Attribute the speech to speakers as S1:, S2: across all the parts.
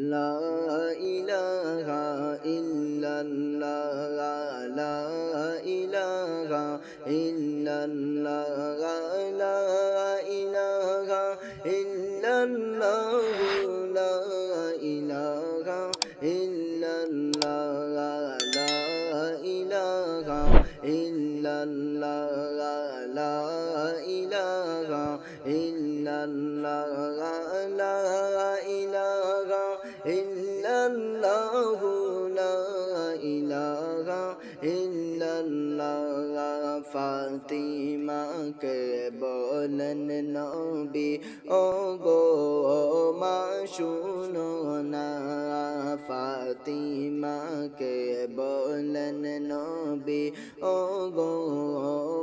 S1: লা ইলাহা ইল্লাল্লাহ লা ইলাহা ইল্লাল্লাহ লা ইলাহা ইল্লাল্লাহ লা ইলাহা ইল্লাল্লাহ লা ইলাহা ইল্লাল্লাহ লা ইলাহা ইল্লাল্লাহ লা ইলাহা ইল্লাল্লাহু লা ইলাহা ইল্লাল্লাহ ফাতিমাকে বলেন নবী ও গো মা শুনো না ফাতিমাকে বলেন নবী ও গো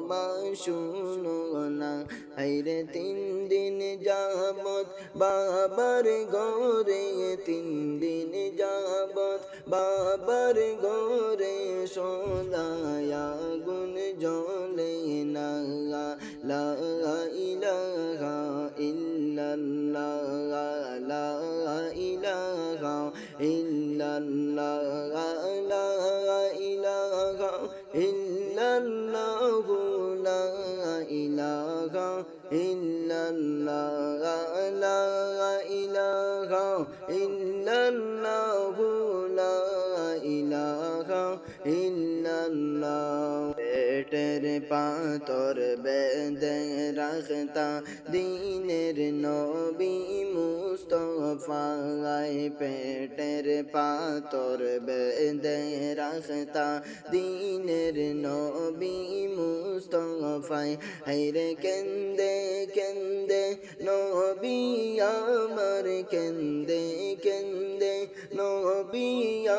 S1: মা শুনো না হায়রে 3 দিন যাবত বাবার ঘরে 3 দিন যাবত বাবার ঘরে সোনায়া গুন জ্বলে না লা ইলাহা ইল্লাল্লাহ লা ইলাহা ইল্লাল্লাহ লা ইলাহা ইল্লাল্লাহ লা ইলাহা ইল্লাল্লাহ লা ইলাহা ইল্লাল্লাহ লা ইলাহা ইল্লাল্লাহ পেটের পাথর বেঁধে রাখতা দিনের নবী মুস্তফা পেটের পাথর বেঁধে রাখতা দিনের নবী মুস্তফা হায়রে কেন্দে কেন্দে নবী আমার কেন্দে কেন্দে নবী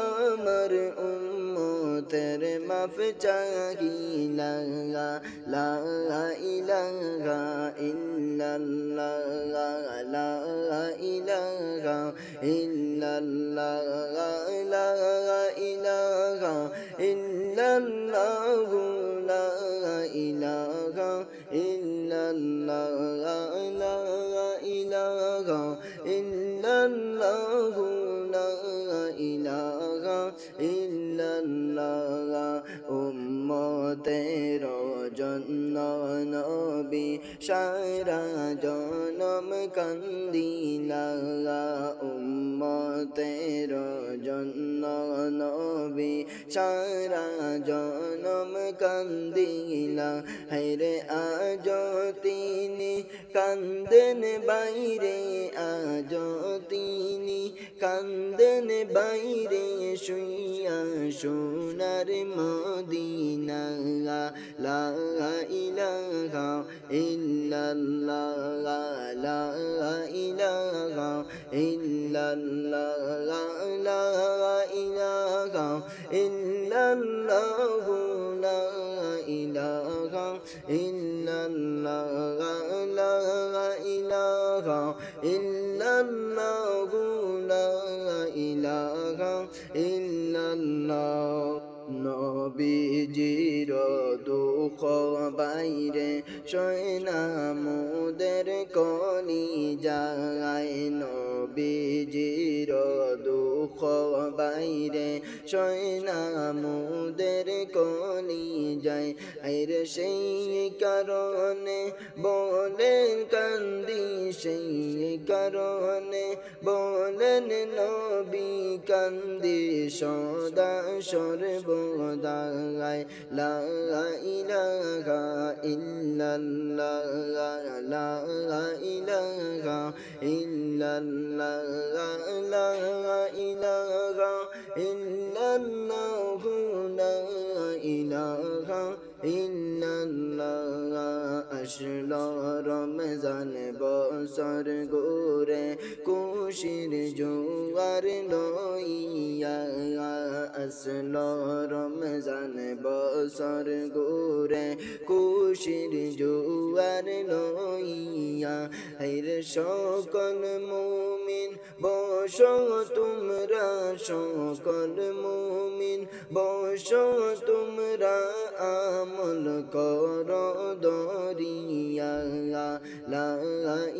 S1: আমার উম্মতের মাফ চাহিলা লা ইলাহা ইল্লাল্লাহ লা ইলাহা ইল্লাল্লাহ লা ইলাহা ইল্লাল্লাহ লা ইলাহা ইল্লাল্লাহ লা ইলাহা ইল্লাল্লাহ লা ইলাহা ইল্লাল্লাহ উম্মতের জন্য নবী সারা জনম কান্দিলা উম্মতের জন্য নবী সারা জনম কান্দিলা হায়রে আজ তিনি কান্দেন বাইরে আজ তিনি কান্দেন বাইরে শুইয়া সোনার মদিনা লা ইলাহা ইল্লাল্লাহ লা ইলাহা ইল্লাল্লাহ লা ইলাহা ইল্লাল্লাহ লা ইলাহা ইল্লাল্লাহ লা ইলাহা ইল্লাল্লাহ লা ইলাহা ইল্লাল্লাহ নবীজির দুঃখ বাইরে সয়না মোদের কলি যায় নবীজির দুঃখ বাইরে সয়না মোদের কলি যায় আর সেই কারণে বলেন কান্দি সেই কারণে বলেন নবী কান্দি সদা সর্বদা লা ইলাহা ইল্লাল্লাহ লা ইলাহা ইল্লাল্লাহ লা ইলাহা ইল্লাল্লাহ লা ইলাহা ইল্লাল্লাহ আসলো রমজান বছর ঘুরে খুশির জোয়ার লইয়া আসলো রমজান বছর ঘুরে খুশির জোয়ার লইয়া হায়রে সকল মুমিন বসো তোমরা সকল মুমিন বসো তোমরা আমল করো দরিয়া লা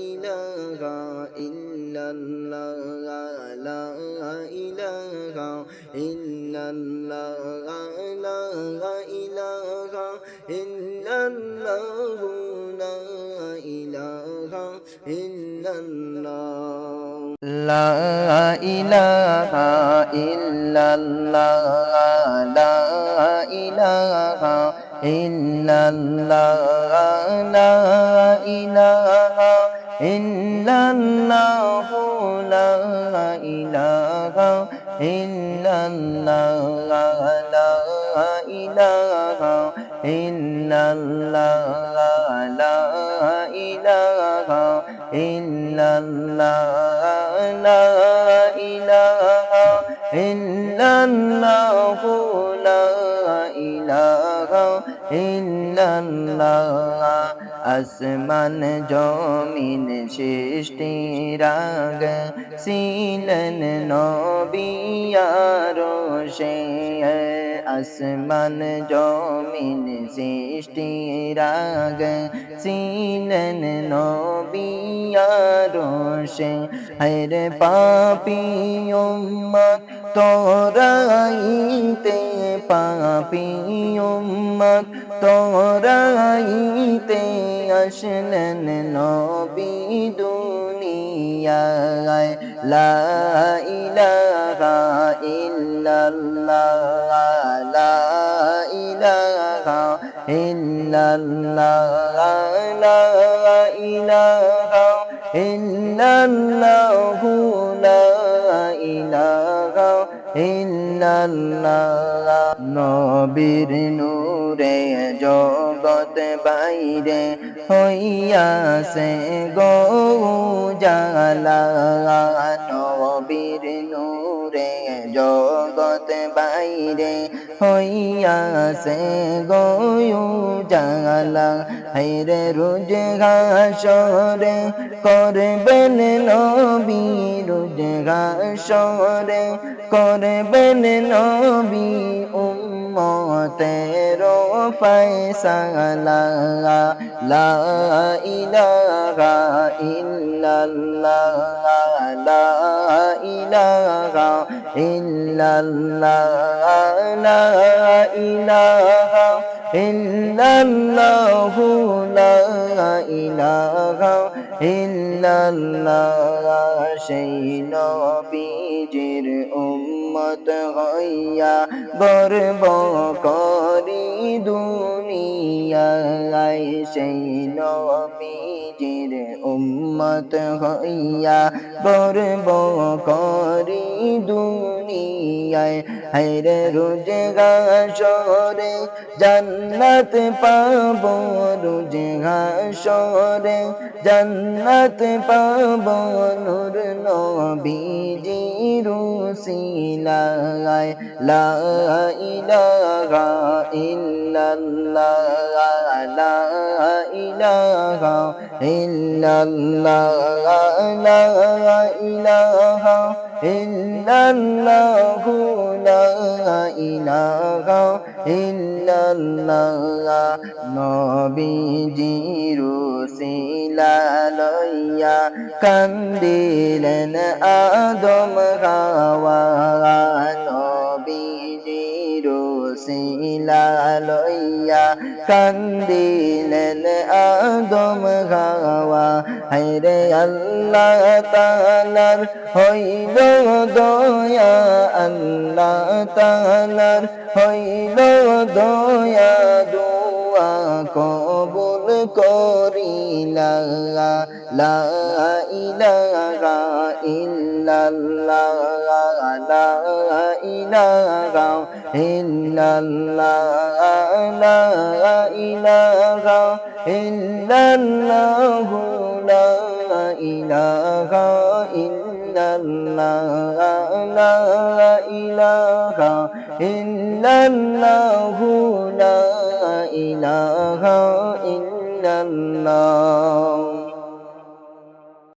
S1: ইলাহা ইল্লাল্লাহ লা illallah, la ilaha illallah, la ilaha illallah.
S2: لا إله إلا الله لا إله إلا الله لا إله إلا الله لا إله إلا الله لا إله إلا الله لا إله إلا الله لا إله إلا الله لا إله إلا الله আসমান জমিন সৃষ্টির আগে ছিলেন নবী আরশে আসমান জমিন সৃষ্টির আগে ছিলেন নবী আরশে হায়রে পাপী উম্মত তোরাইতে পাপী উম্মত তোরাইতে আসলেন নবী দুনিয়ায় লা ইলাহা ইল্লাল্লাহ লা ইলাহা ইল্লাল্লাহ লা ইলাহা ইল্লাল্লাহ লা ইলাহা ইল্লাল্লাহ নবীর নূরে জগৎ বাইরে হইয়াছে গো জালা নবীর নূরে জগৎ বাইরে হইয়াছে গো জালা হায়রে রোজ হাসরে করবেন নবী রোজ হাসরে করবেন নবী উম্মতের ফয়সালা লা ইলাহা ইল্লাল্লাহ লা ইলাহা ইল্লাল্লাহ লা ইলাহা ইল্লাল্লাহ লা ইলাহা ইল্লাল্লাহ সেই নবীজির উম্মত হইয়া গর্ব করি দুনিয়ায় সেই নবীজির উম্মত হইয়া গর্ব করি দুনিয়ায় হায়রে রোজ হাসরে জান্নাত পাবো রোজ হাসরে জান্নাত পাবো নূর নবীজির উসিলায় লা ইলাহা ইল্লাল্লাহ লা ইলাহা ইল্লাল্লাহ লা ইলাহা ইল্লাল্লাহ লা ইলাহা ইল্লাল্লাহ নবীজির উসিলা লইয়া কান্দিলেন আদম হাওয়া নবীজির উসিলা লইয়া কান্দিলেন আদম হাওয়া হায়রে আল্লাহ তাআলার হইল দয়া আল্লাহ তাআলার হইল দয়া দুআ কবুল করিলা লা ইলাহা ইল্লাল্লাহ লা ইলাহা ইল্লাল্লাহ লা ইলাহা ইল্লাল্লাহ লা ইলাহা ইল্লাল্লাহ লা ইলাহা ইল্লাল্লাহ লা ইলাহা ইল্লাল্লাহ